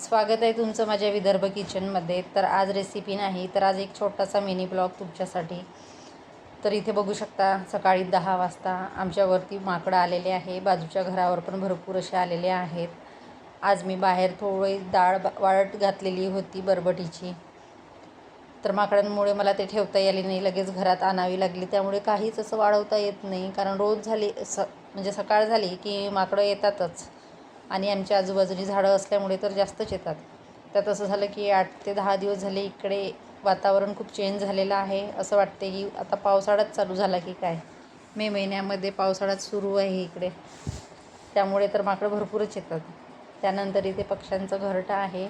स्वागत आहे तुमचं माझ्या विदर्भ किचनमध्ये. तर आज रेसिपी नाही, तर आज एक छोटासा मिनी ब्लॉग तुमच्यासाठी. तर इथे बघू शकता, सकाळी 10 वाजता आमच्यावरती माकडं आलेले आहे. बाजूच्या घरावर पण भरपूर असे आलेले आहेत. आज मी बाहेर थोडी डाळ वाळत घातलेली होती बरबटीची. तर माकडांमुळे मला ते ठेवता आले नाही, लगेच घरात आणावी लागली. त्यामुळे काहीच असं वाढवता येत नाही, कारण रोज झाली म्हणजे सकाळ झाली की माकडं येतातच. आणि आमच्या आजूबाजूनी झाडं असल्यामुळे तर जास्तच येतात. त्यात असं झालं की 8 ते 10 दिवस झाले इकडे वातावरण खूप चेंज झालेलं आहे. असं वाटते की आता पावसाळाच चालू झाला की काय. मे महिन्यामध्ये पावसाळाच सुरू आहे इकडे, त्यामुळे तर माकडं भरपूरच येतात. त्यानंतर इथे पक्ष्यांचं घरटं आहे.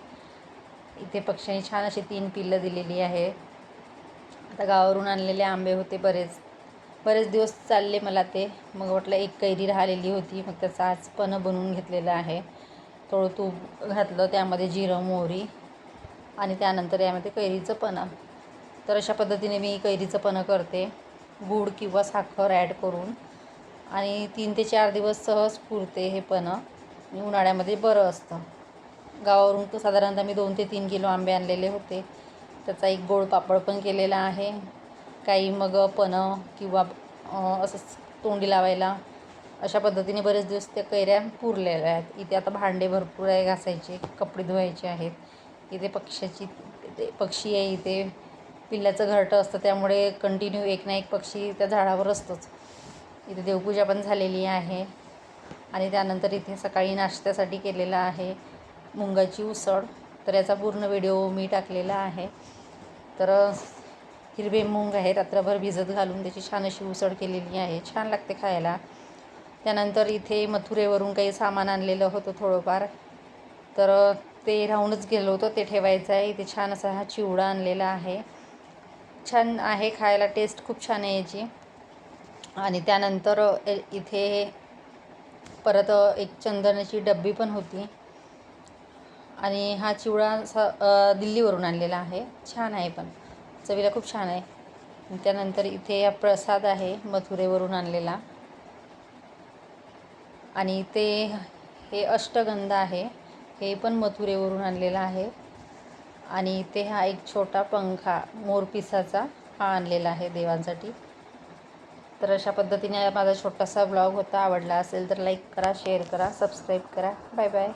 इथे पक्ष्यांनी छान अशी 3 पिल्लं दिलेली आहे. आता गावावरून आणलेले आंबे होते बरेच दिवस चालले मला ते. मग म्हटलं एक कैरी राहिलेली होती, मग त्याचं आज पन्हं बनवून घेतलेलं आहे. थोडं तूप घातलं, त्यामध्ये जिरं मोहरी आणि त्यानंतर यामध्ये कैरीचं पन्हं. तर अशा पद्धतीने मी कैरीचं पन्हं करते, गूळ किंवा साखर ॲड करून. आणि 3 ते 4 दिवस सहज पुरते हे पन्हं. आणि उन्हाळ्यामध्ये बरं असतं. गावावरून तर साधारणतः मी 2 ते 3 किलो आंबे आणलेले होते. त्याचा एक गोड पापड पण केलेला आहे. काही मग पन्हं किंवा असंच तोंडी लावायला अशा पद्धतीने बरेच दिवस त्या कैऱ्या पुरलेल्या आहेत. इथे आता भांडे भरपूर आहे घासायचे, कपडे धुवायचे आहेत. इथे पक्षी आहे. इथे पिल्ल्याचं घरटं असतं, त्यामुळे कंटिन्यू एक ना एक पक्षी त्या झाडावर असतोच. इथे देवपूजा पण झालेली आहे. आणि त्यानंतर इथे सकाळी नाश्त्यासाठी केलेला आहे मुंगाची उसळ. तर याचा पूर्ण व्हिडिओ मी टाकलेला आहे. तर हिरवे मूग आहे, रात्रभर भिजत घालून त्याची छान अशी उसळ केलेली आहे, छान लागते खायला. त्यानंतर इथे मथुरेवरून काही सामान आणलेलं होतं थोडंफार, तर ते राहूनच गेलं होतं, ते ठेवायचं आहे. इथे छान असा हा चिवडा आणलेला आहे, छान आहे खायला, टेस्ट खूप छान आहे याची. आणि त्यानंतर इथे परत एक चंदनाची डब्बी पण होती. आणि हा चिवडा दिल्लीवरून आणलेला आहे, छान आहे, पण चवीला खूप छान आहे. त्यानंतर इथे हा प्रसाद आहे मथुरेवरून आणलेला. आणि ते हे अष्टगंध आहे, हे पण मथुरेवरून आणलेला आहे. आणि इथे हा एक छोटा पंखा मोरपिसाचा हा आणलेला आहे देवांसाठी. तर अशा पद्धतीने माझा छोटासा ब्लॉग होता. आवडला असेल तर लाईक करा, शेअर करा, सबस्क्राईब करा. Bye bye.